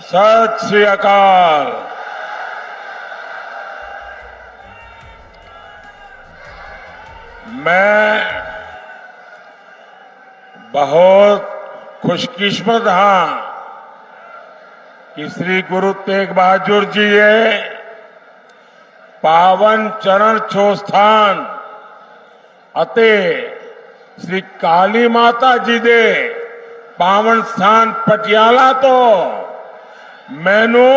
सत श्री अकाल। मैं बहुत खुशकिस्मत हाँ कि श्री गुरु तेग बहादुर जी ये पावन चरण छो स्थान ਅਤੇ श्री काली माता जी दे पावन स्थान पटियाला तो मैनू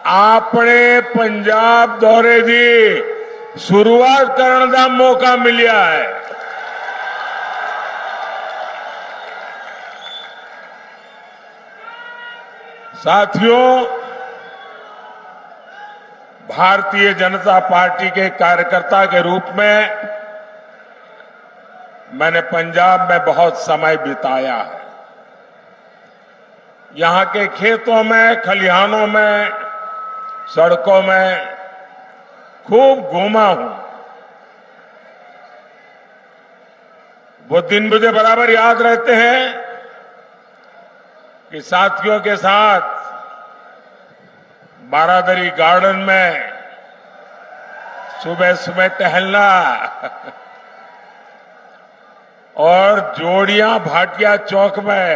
अपने पंजाब दौरे की शुरुआत करने का मौका मिला है। साथियों, भारतीय जनता पार्टी के कार्यकर्ता के रूप में मैंने पंजाब में बहुत समय बिताया है। यहां के खेतों में, खलिहानों में, सड़कों में खूब घूमा हूं। वो दिन मुझे बराबर याद रहते हैं कि साथियों के साथ बारादरी गार्डन में सुबह सुबह टहलना और जोड़ियां भाटिया चौक में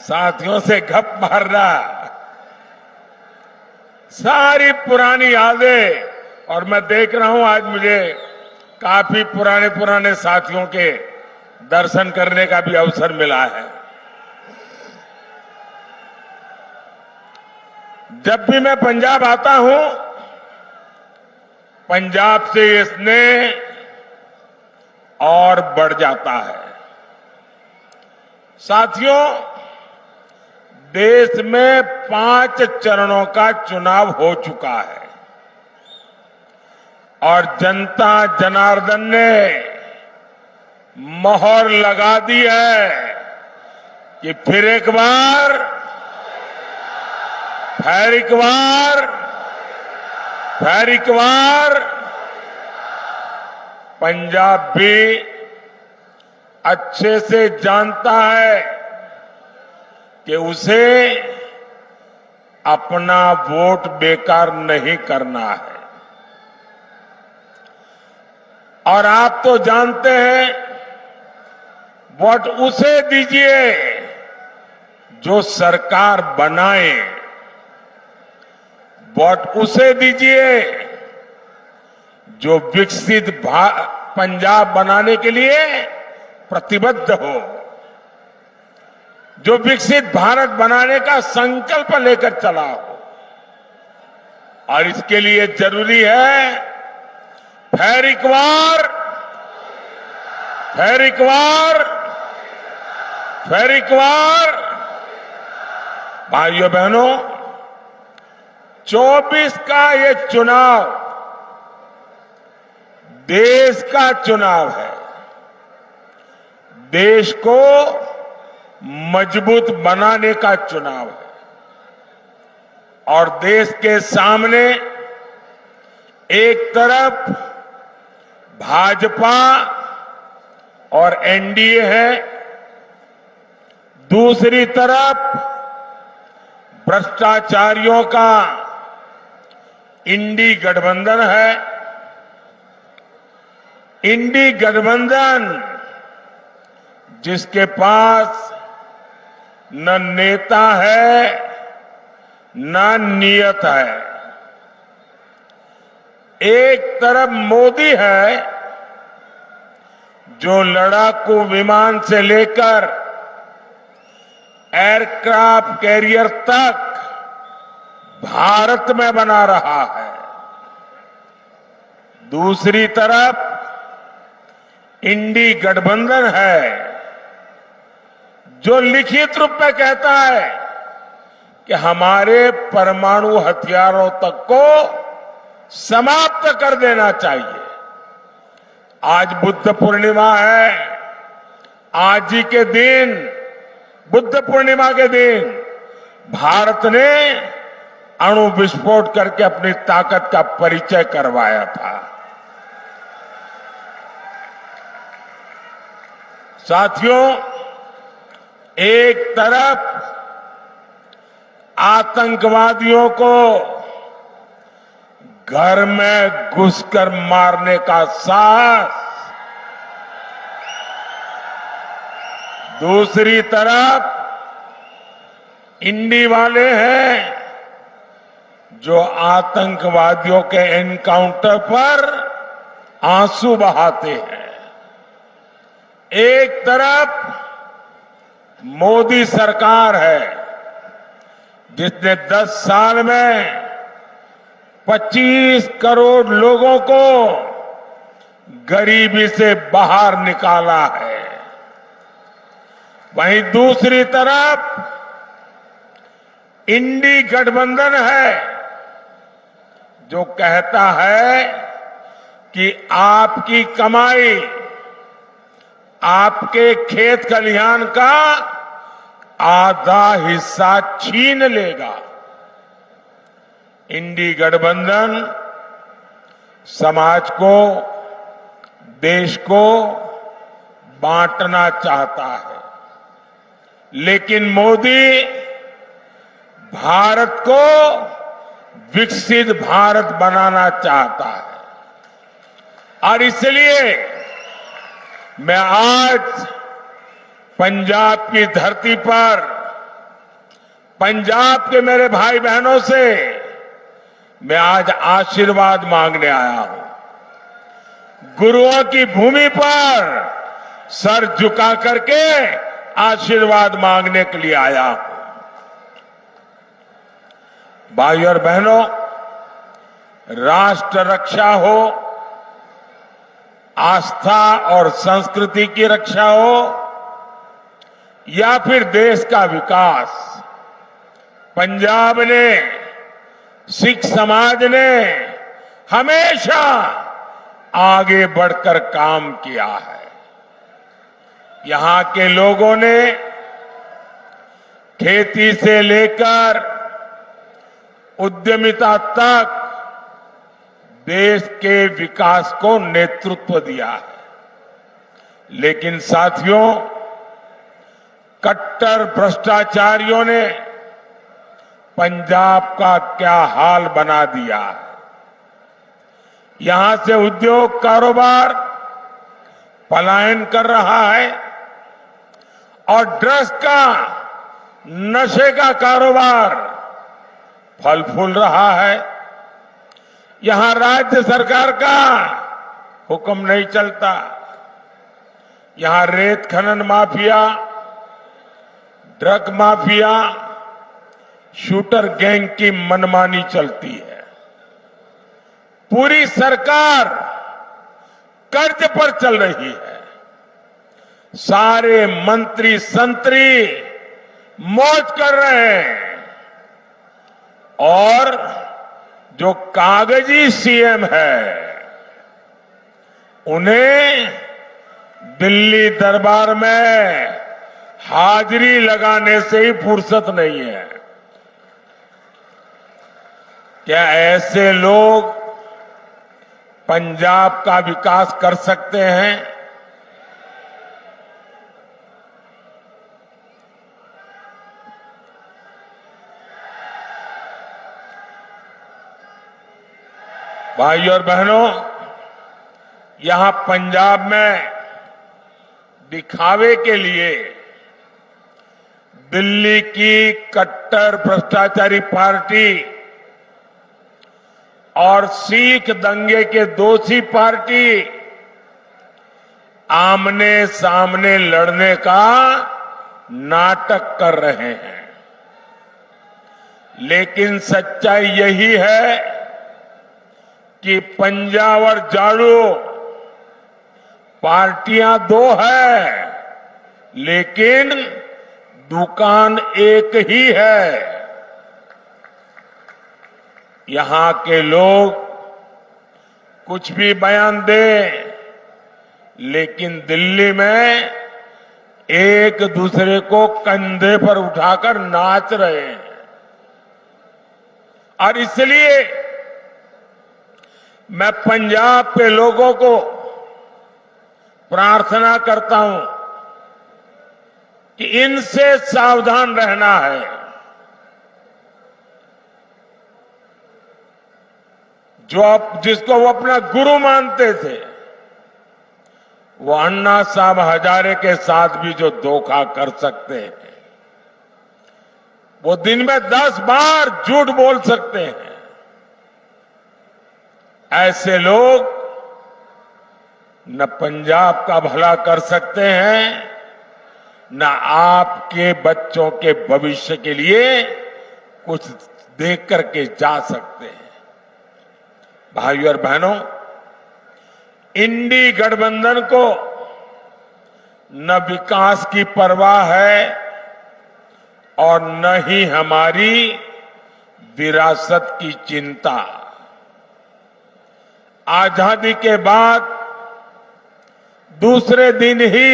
साथियों से गप मारना, सारी पुरानी यादें। और मैं देख रहा हूं आज मुझे काफी पुराने साथियों के दर्शन करने का भी अवसर मिला है। जब भी मैं पंजाब आता हूं, पंजाब से ये स्नेह और बढ़ जाता है। साथियों, देश में 5 चरणों का चुनाव हो चुका है और जनता जनार्दन ने मोहर लगा दी है कि फिर एक बार पंजाब भी अच्छे से जानता है कि उसे अपना वोट बेकार नहीं करना है। और आप तो जानते हैं, वोट उसे दीजिए जो सरकार बनाए, वोट उसे दीजिए जो विकसित पंजाब बनाने के लिए प्रतिबद्ध हो, जो विकसित भारत बनाने का संकल्प लेकर चला हो। और इसके लिए जरूरी है फिर एक बार भाइयों बहनों, 24 का ये चुनाव देश का चुनाव है। देश को मजबूत बनाने का चुनाव है और देश के सामने एक तरफ भाजपा और एनडीए है, दूसरी तरफ भ्रष्टाचारियों का इंडी गठबंधन है। इंडी गठबंधन जिसके पास न नेता है न नियत है। एक तरफ मोदी है जो लड़ाकू विमान से लेकर एयरक्राफ्ट कैरियर तक भारत में बना रहा है। दूसरी तरफ इंडी गठबंधन है जो लिखित रूप में कहता है कि हमारे परमाणु हथियारों तक को समाप्त कर देना चाहिए। आज बुद्ध पूर्णिमा है। आज ही के दिन, बुद्ध पूर्णिमा के दिन, भारत ने अणु विस्फोट करके अपनी ताकत का परिचय करवाया था। साथियों, एक तरफ आतंकवादियों को घर में घुसकर मारने का साहस, दूसरी तरफ इंडी वाले हैं जो आतंकवादियों के एनकाउंटर पर आंसू बहाते हैं। एक तरफ मोदी सरकार है जिसने 10 साल में 25 करोड़ लोगों को गरीबी से बाहर निकाला है। वहीं दूसरी तरफ इंडी गठबंधन है जो कहता है कि आपकी कमाई, आपके खेत खलिहान का आधा हिस्सा छीन लेगा। इंडी गठबंधन समाज को, देश को बांटना चाहता है, लेकिन मोदी भारत को विकसित भारत बनाना चाहता है। और इसलिए मैं आज पंजाब की धरती पर पंजाब के मेरे भाई बहनों से मैं आज आशीर्वाद मांगने आया हूं। गुरुओं की भूमि पर सर झुका करके आशीर्वाद मांगने के लिए आया हूं। भाई और बहनों, राष्ट्र रक्षा हो, आस्था और संस्कृति की रक्षा हो या फिर देश का विकास, पंजाब ने, सिख समाज ने हमेशा आगे बढ़कर काम किया है। यहां के लोगों ने खेती से लेकर उद्यमिता तक देश के विकास को नेतृत्व दिया है। लेकिन साथियों, कट्टर भ्रष्टाचारियों ने पंजाब का क्या हाल बना दिया है। यहां से उद्योग कारोबार पलायन कर रहा है और ड्रग्स का, नशे का कारोबार फल फूल रहा है। यहां राज्य सरकार का हुक्म नहीं चलता। यहां रेत खनन mafia, drug mafia, shooter gang की मनमानी चलती है। पूरी सरकार कर्ज पर चल रही है। सारे मंत्री संतरी मौज कर रहे हैं और जो कागजी सीएम है उन्हें दिल्ली दरबार में हाजिरी लगाने से ही फुर्सत नहीं है। क्या ऐसे लोग पंजाब का विकास कर सकते हैं? भाई और बहनों, यहां पंजाब में दिखावे के लिए दिल्ली की कट्टर भ्रष्टाचारी पार्टी और सिख दंगे के दोषी पार्टी आमने सामने लड़ने का नाटक कर रहे हैं। लेकिन सच्चाई यही है कि पंजाब और झाड़ू पार्टियां दो है, लेकिन दुकान एक ही है। यहां के लोग कुछ भी बयान दें, लेकिन दिल्ली में एक दूसरे को कंधे पर उठाकर नाच रहे हैं। और इसलिए मैं पंजाब के लोगों को प्रार्थना करता हूं कि इनसे सावधान रहना है। जिसको वो अपना गुरु मानते थे, वो अन्ना साहब हजारे के साथ भी जो धोखा कर सकते हैं, वो दिन में 10 बार झूठ बोल सकते हैं। ऐसे लोग न पंजाब का भला कर सकते हैं, न आपके बच्चों के भविष्य के लिए कुछ देख करके जा सकते हैं। भाइयों और बहनों, इंडी गठबंधन को न विकास की परवाह है और न ही हमारी विरासत की चिंता। आजादी के बाद दूसरे दिन ही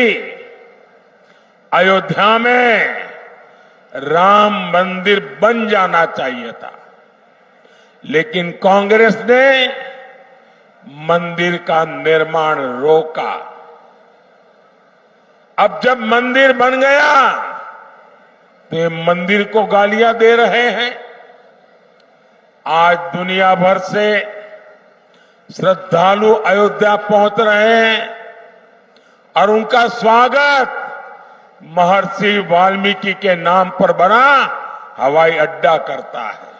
अयोध्या में राम मंदिर बन जाना चाहिए था, लेकिन कांग्रेस ने मंदिर का निर्माण रोका। अब जब मंदिर बन गया तो ये मंदिर को गालियां दे रहे हैं। आज दुनिया भर से श्रद्धालु अयोध्या पहुंच रहे हैं और उनका स्वागत महर्षि वाल्मीकि के नाम पर बना हवाई अड्डा करता है।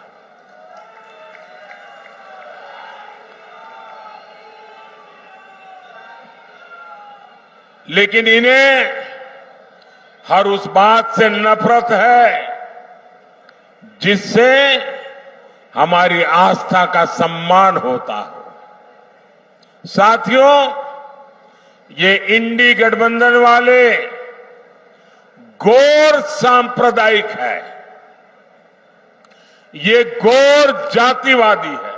लेकिन इन्हें हर उस बात से नफरत है जिससे हमारी आस्था का सम्मान होता हो। साथियों, ये इंडी गठबंधन वाले गौर सांप्रदायिक है, ये गौर जातिवादी है,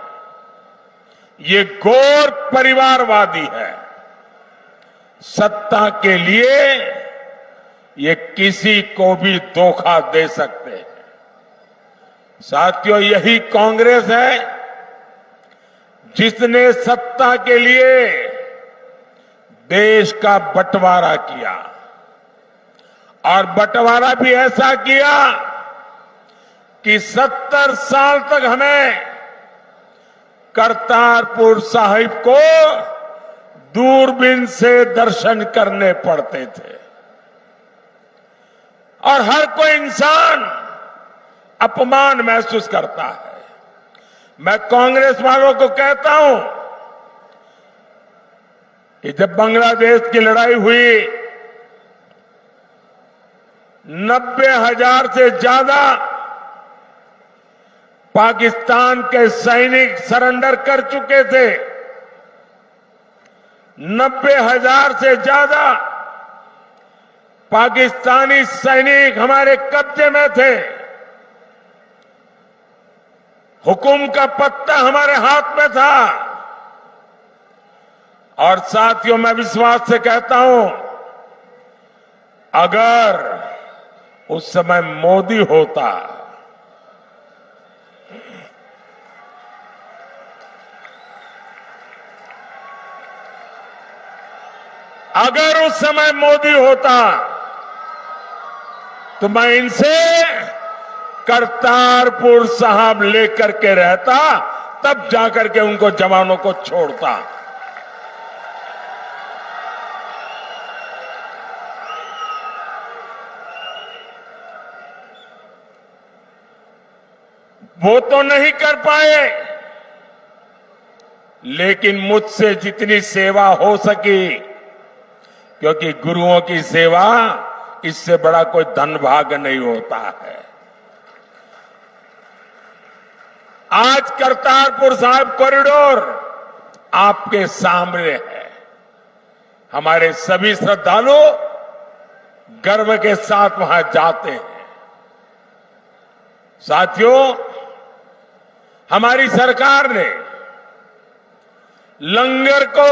ये गौर परिवारवादी है। सत्ता के लिए ये किसी को भी धोखा दे सकते हैं। साथियों, यही कांग्रेस है जिसने सत्ता के लिए देश का बंटवारा किया, और बंटवारा भी ऐसा किया कि 70 साल तक हमें करतारपुर साहिब को दूरबीन से दर्शन करने पड़ते थे, और हर कोई इंसान अपमान महसूस करता है। मैं कांग्रेस वालों को कहता हूं कि जब बांग्लादेश की लड़ाई हुई, 90,000 से ज्यादा पाकिस्तान के सैनिक सरेंडर कर चुके थे। 90,000 से ज्यादा पाकिस्तानी सैनिक हमारे कब्जे में थे। हुकुम का पत्ता हमारे हाथ में था। और साथियों, मैं विश्वास से कहता हूं, अगर उस समय मोदी होता, अगर उस समय मोदी होता तो मैं इनसे करतारपुर साहब लेकर के रहता, तब जाकर के उनको जवानों को छोड़ता। वो तो नहीं कर पाए, लेकिन मुझसे जितनी सेवा हो सकी, क्योंकि गुरुओं की सेवा इससे बड़ा कोई धन भाग्य नहीं होता है। आज करतारपुर साहिब कॉरिडोर आपके सामने है। हमारे सभी श्रद्धालु गर्व के साथ वहां जाते हैं। साथियों, हमारी सरकार ने लंगर को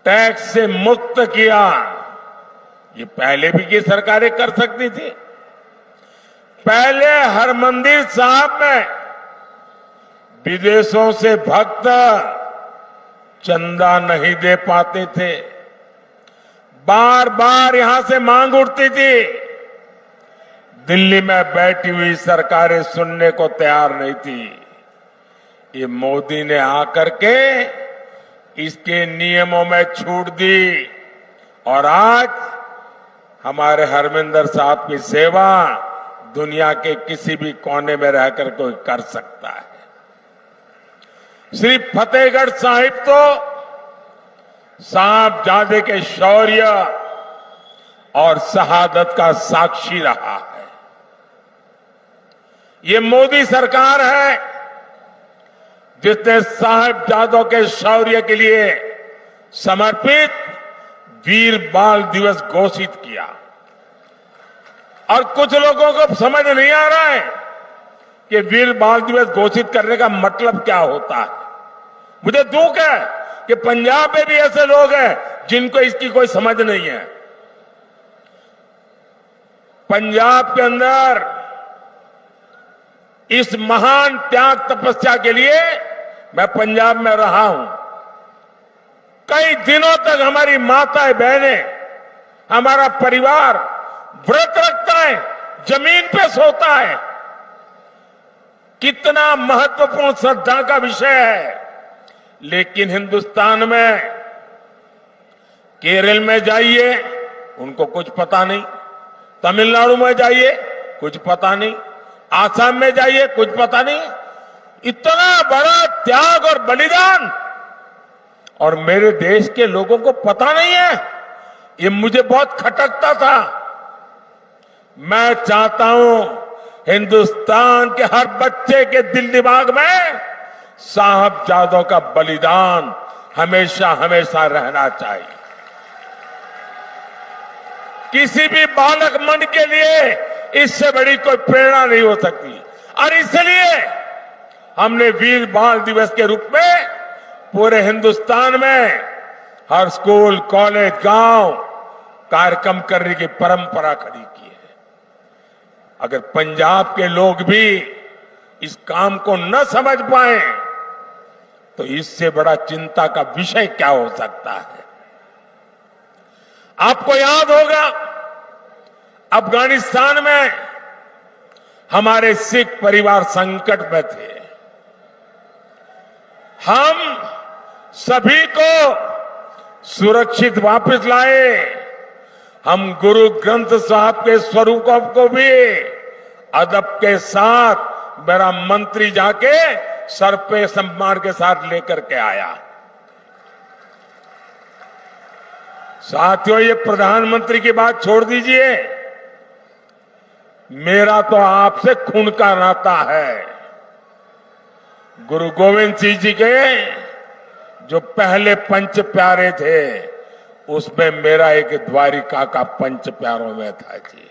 टैक्स से मुक्त किया। ये पहले भी की सरकारें कर सकती थी। पहले हरमंदिर साहब में विदेशों से भक्त चंदा नहीं दे पाते थे। बार बार यहां से मांग उठती थी। दिल्ली में बैठी हुई सरकारें सुनने को तैयार नहीं थी। ये मोदी ने आकर के इसके नियमों में छूट दी और आज हमारे हरमिंदर साहब की सेवा दुनिया के किसी भी कोने में रहकर कोई कर सकता है। श्री फतेहगढ़ साहिब तो साहबजादे के शौर्य और शहादत का साक्षी रहा है। ये मोदी सरकार है जिसने साहबजादों के शौर्य के लिए समर्पित वीर बाल दिवस घोषित किया। और कुछ लोगों को समझ नहीं आ रहा है कि वीर बाल दिवस घोषित करने का मतलब क्या होता है। मुझे दुख है कि पंजाब में भी ऐसे लोग हैं जिनको इसकी कोई समझ नहीं है। पंजाब के अंदर इस महान त्याग तपस्या के लिए मैं पंजाब में रहा हूं। कई दिनों तक हमारी माताएं बहनें, हमारा परिवार व्रत रखता है, जमीन पे सोता है। कितना महत्वपूर्ण श्रद्धा का विषय है। लेकिन हिंदुस्तान में केरल में जाइए, उनको कुछ पता नहीं। तमिलनाडु में जाइए, कुछ पता नहीं। आसाम में जाइए, कुछ पता नहीं। इतना बड़ा त्याग और बलिदान और मेरे देश के लोगों को पता नहीं है। ये मुझे बहुत खटकता था। मैं चाहता हूं हिंदुस्तान के हर बच्चे के दिल दिमाग में साहबजादों का बलिदान हमेशा हमेशा रहना चाहिए। किसी भी बालक मन के लिए इससे बड़ी कोई प्रेरणा नहीं हो सकती। और इसलिए हमने वीर बाल दिवस के रूप में पूरे हिंदुस्तान में हर स्कूल, कॉलेज, गांव कार्यक्रम करने की परंपरा खड़ी की है। अगर पंजाब के लोग भी इस काम को न समझ पाए तो इससे बड़ा चिंता का विषय क्या हो सकता है। आपको याद होगा अफगानिस्तान में हमारे सिख परिवार संकट में थे। हम सभी को सुरक्षित वापस लाए। हम गुरु ग्रंथ साहब के स्वरूपों को भी अदब के साथ मेरा मंत्री जाके सर पे सम्मान के साथ लेकर के आया। साथियों, ये प्रधानमंत्री की बात छोड़ दीजिए, मेरा तो आपसे खून का नाता है। गुरु गोविंद सिंह जी के जो पहले पंच प्यारे थे उसमें मेरा एक द्वारिका का पंच प्यारों में था जी।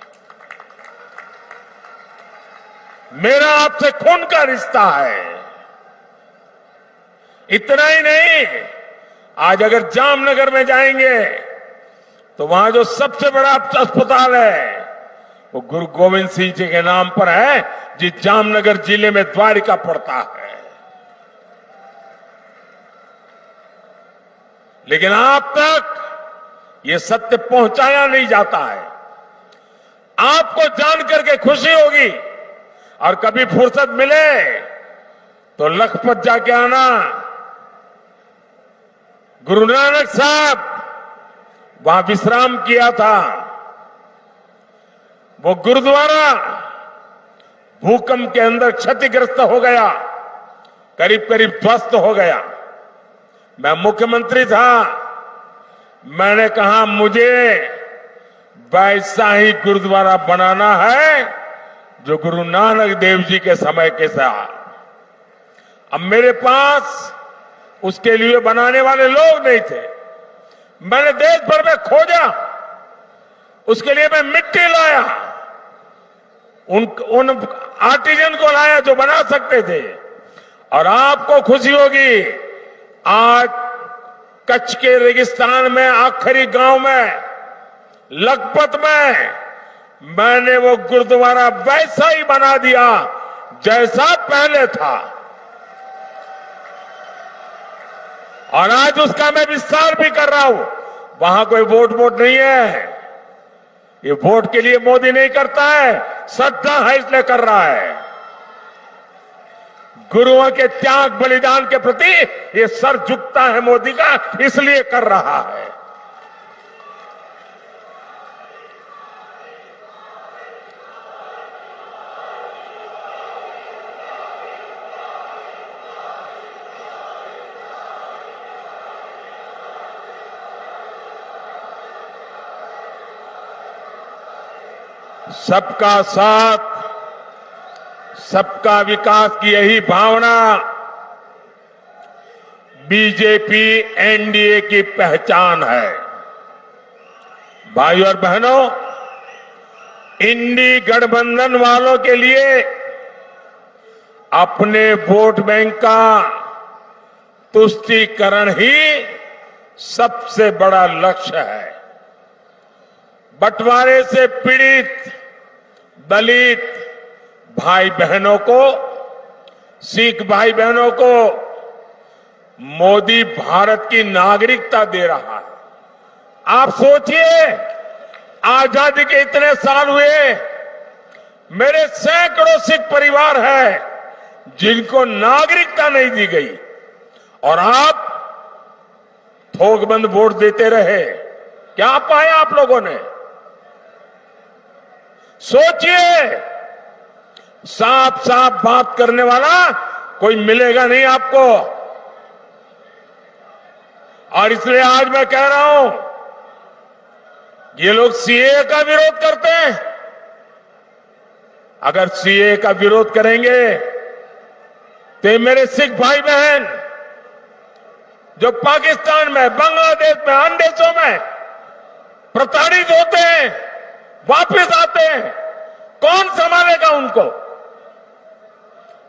मेरा आपसे खून का रिश्ता है। इतना ही नहीं, आज अगर जामनगर में जाएंगे तो वहां जो सबसे बड़ा अस्पताल है वो गुरु गोविंद सिंह जी के नाम पर है, जिस जामनगर जिले में द्वारिका पड़ता है। लेकिन आप तक ये सत्य पहुंचाया नहीं जाता है। आपको जान करके खुशी होगी और कभी फुर्सत मिले तो लखपत जाके आना। गुरु नानक साहब वहां विश्राम किया था। वो गुरुद्वारा भूकंप के अंदर क्षतिग्रस्त हो गया, करीब करीब ध्वस्त हो गया। मैं मुख्यमंत्री था। मैंने कहा मुझे वैसा ही गुरुद्वारा बनाना है जो गुरु नानक देव जी के समय के साथ। अब मेरे पास उसके लिए बनाने वाले लोग नहीं थे। मैंने देश भर में खोजा, उसके लिए मैं मिट्टी लाया, उन आर्टिजन को लाया जो बना सकते थे। और आपको खुशी होगी, आज कच्छ के रेगिस्तान में आखिरी गांव में लखपत में मैंने वो गुरुद्वारा वैसा ही बना दिया जैसा पहले था। और आज उसका मैं विस्तार भी कर रहा हूं। वहां कोई वोट नहीं है। ये वोट के लिए मोदी नहीं करता है, श्रद्धा है इसलिए कर रहा है। गुरुओं के त्याग बलिदान के प्रति ये सर झुकता है मोदी का, इसलिए कर रहा है। सबका साथ, सबका विकास की यही भावना बीजेपी एनडीए की पहचान है। भाइयों और बहनों, इंडी गठबंधन वालों के लिए अपने वोट बैंक का तुष्टीकरण ही सबसे बड़ा लक्ष्य है। बंटवारे से पीड़ित दलित भाई बहनों को, सिख भाई बहनों को मोदी भारत की नागरिकता दे रहा है। आप सोचिए, आजादी के इतने साल हुए, मेरे सैकड़ों सिख परिवार हैं जिनको नागरिकता नहीं दी गई, और आप थोकबंद वोट देते रहे। क्या पाया आप लोगों ने? सोचिए, साफ साफ बात करने वाला कोई मिलेगा नहीं आपको। और इसलिए आज मैं कह रहा हूं, ये लोग सीए का विरोध करते हैं। अगर सीए का विरोध करेंगे तो मेरे सिख भाई बहन जो पाकिस्तान में, बांग्लादेश में, अन्य देशों में प्रताड़ित होते हैं, वापस आते हैं, कौन संभालेगा उनको?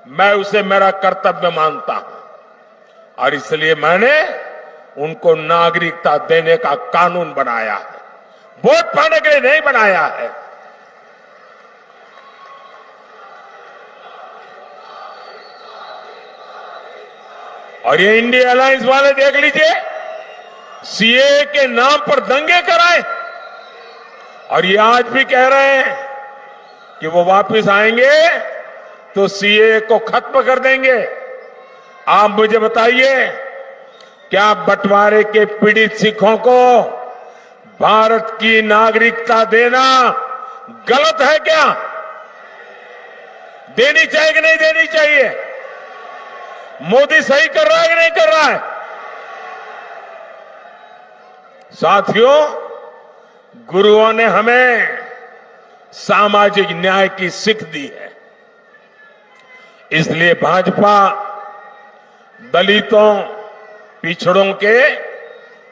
मैं उसे मेरा कर्तव्य मानता हूं और इसलिए मैंने उनको नागरिकता देने का कानून बनाया है, वोट पाने के लिए नहीं बनाया है। और ये इंडिया अलायंस वाले देख लीजिए, सीए के नाम पर दंगे कराए और ये आज भी कह रहे हैं कि वो वापस आएंगे तो सीए को खत्म कर देंगे। आप मुझे बताइए, क्या बंटवारे के पीड़ित सिखों को भारत की नागरिकता देना गलत है क्या? देनी चाहिए कि नहीं देनी चाहिए? मोदी सही कर रहा है कि नहीं कर रहा है? साथियों, गुरुओं ने हमें सामाजिक न्याय की सीख दी है। इसलिए भाजपा दलितों, पिछड़ों के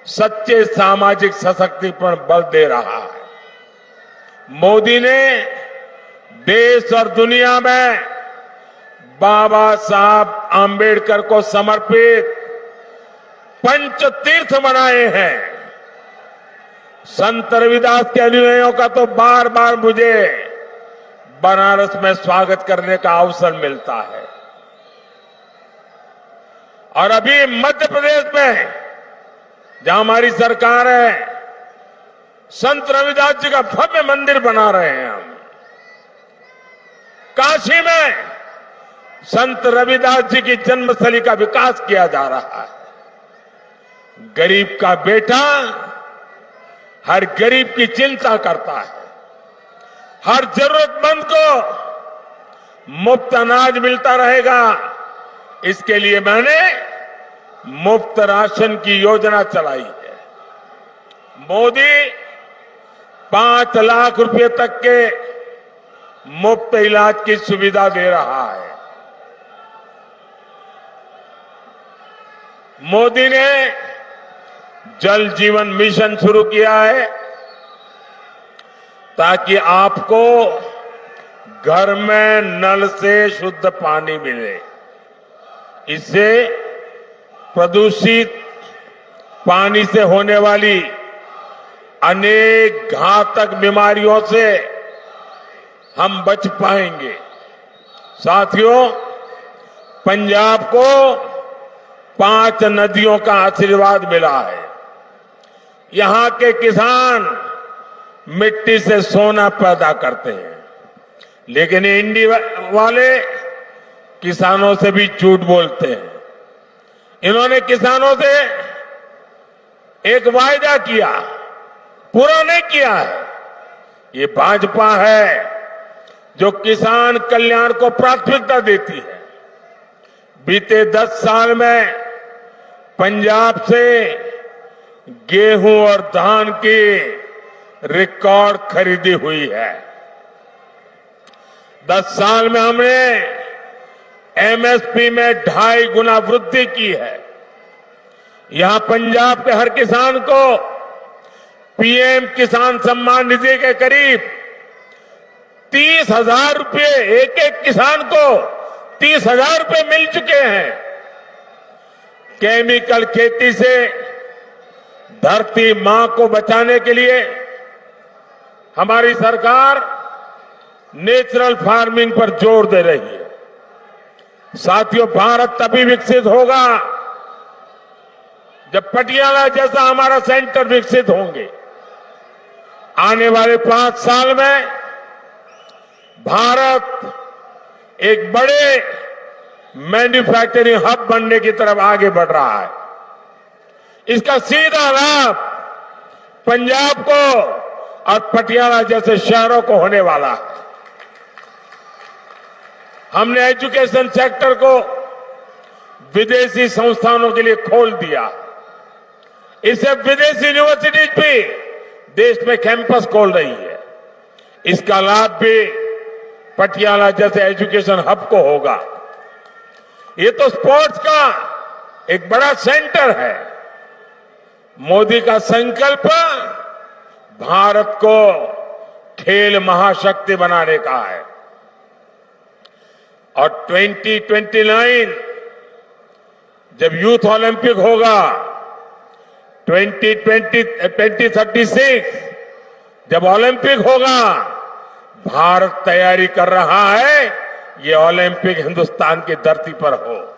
सच्चे सामाजिक सशक्तिकरण पर बल दे रहा है। मोदी ने देश और दुनिया में बाबा साहब आंबेडकर को समर्पित पंच तीर्थ बनाए हैं। संत रविदास के अनुयायियों का तो बार बार मुझे बनारस में स्वागत करने का अवसर मिलता है। और अभी मध्य प्रदेश में जहां हमारी सरकार है, संत रविदास जी का भव्य मंदिर बना रहे हैं हम। काशी में संत रविदास जी की जन्मस्थली का विकास किया जा रहा है। गरीब का बेटा हर गरीब की चिंता करता है। हर जरूरतमंद को मुफ्त अनाज मिलता रहेगा। इसके लिए मैंने मुफ्त राशन की योजना चलाई है। मोदी 5 लाख रुपए तक के मुफ्त इलाज की सुविधा दे रहा है। मोदी ने जल जीवन मिशन शुरू किया है ताकि आपको घर में नल से शुद्ध पानी मिले। इससे प्रदूषित पानी से होने वाली अनेक घातक बीमारियों से हम बच पाएंगे। साथियों, पंजाब को 5 नदियों का आशीर्वाद मिला है। यहां के किसान मिट्टी से सोना पैदा करते हैं, लेकिन ये इंडिया वाले किसानों से भी झूठ बोलते हैं। इन्होंने किसानों से एक वायदा किया, पूरा नहीं किया है। ये भाजपा है जो किसान कल्याण को प्राथमिकता देती है। बीते 10 साल में पंजाब से गेहूं और धान की रिकॉर्ड खरीदी हुई है। 10 साल में हमने एमएसपी में 2.5 गुना वृद्धि की है। यहां पंजाब के हर किसान को पीएम किसान सम्मान निधि के करीब 30,000 रुपये, एक एक किसान को 30,000 रुपये मिल चुके हैं। केमिकल खेती से धरती मां को बचाने के लिए हमारी सरकार नेचुरल फार्मिंग पर जोर दे रही है। साथियों, भारत तभी विकसित होगा जब पटियाला जैसा हमारा सेंटर विकसित होंगे। आने वाले 5 साल में भारत एक बड़े मैन्युफैक्चरिंग हब बनने की तरफ आगे बढ़ रहा है। इसका सीधा लाभ पंजाब को और पटियाला जैसे शहरों को होने वाला है। हमने एजुकेशन सेक्टर को विदेशी संस्थानों के लिए खोल दिया। इससे विदेशी यूनिवर्सिटीज भी देश में कैंपस खोल रही है। इसका लाभ भी पटियाला जैसे एजुकेशन हब को होगा। ये तो स्पोर्ट्स का एक बड़ा सेंटर है। मोदी का संकल्प भारत को खेल महाशक्ति बनाने का है और 2029 जब यूथ ओलंपिक होगा, 2036 जब ओलंपिक होगा, भारत तैयारी कर रहा है ये ओलंपिक हिंदुस्तान की धरती पर हो।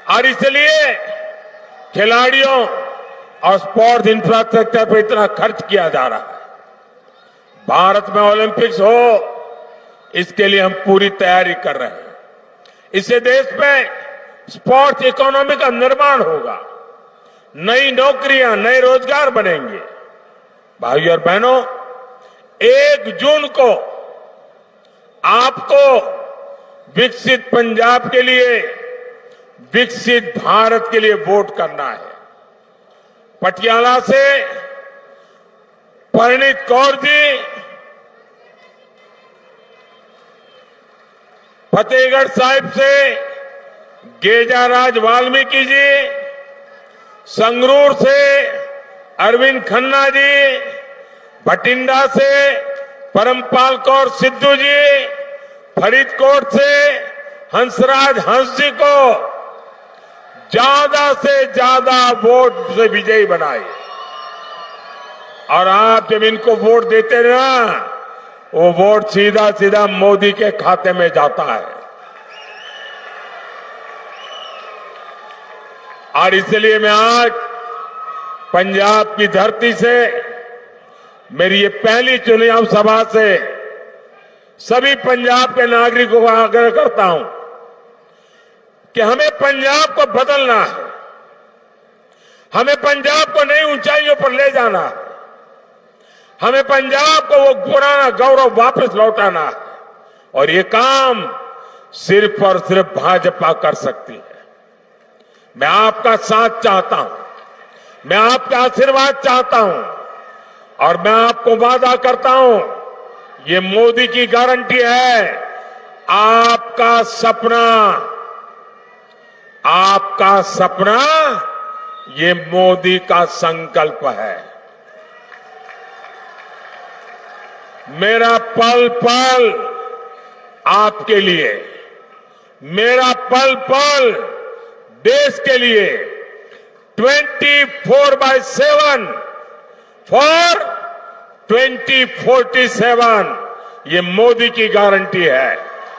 और इसलिए खिलाड़ियों और स्पोर्ट्स इंफ्रास्ट्रक्चर पर इतना खर्च किया जा रहा है। भारत में ओलंपिक्स हो, इसके लिए हम पूरी तैयारी कर रहे हैं। इससे देश में स्पोर्ट्स इकोनॉमी का निर्माण होगा, नई नौकरियां, नए रोजगार बनेंगे। भाइयों और बहनों, 1 जून को आपको विकसित पंजाब के लिए, विकसित भारत के लिए वोट करना है। पटियाला से परिणीत कौर जी, फतेहगढ़ साहिब से गेजाराज वाल्मीकि जी, संगरूर से अरविंद खन्ना जी, भटिंडा से परमपाल कौर सिद्धू जी, फरीदकोट से हंसराज हंस जी को ज्यादा से ज्यादा वोट से विजयी बनाए। और आप जब इनको वोट देते ना, वो वोट सीधा सीधा मोदी के खाते में जाता है। और इसलिए मैं आज पंजाब की धरती से, मेरी ये पहली चुनाव सभा से सभी पंजाब के नागरिकों का आग्रह करता हूं कि हमें पंजाब को बदलना है। हमें पंजाब को नई ऊंचाइयों पर ले जाना है। हमें पंजाब को वो पुराना गौरव वापस लौटाना है। और ये काम सिर्फ और सिर्फ भाजपा कर सकती है। मैं आपका साथ चाहता हूं, मैं आपका आशीर्वाद चाहता हूं और मैं आपको वादा करता हूं, ये मोदी की गारंटी है। आपका सपना ये मोदी का संकल्प है। मेरा पल पल आपके लिए, मेरा पल पल देश के लिए 24/7 फॉर 2047 ये मोदी की गारंटी है।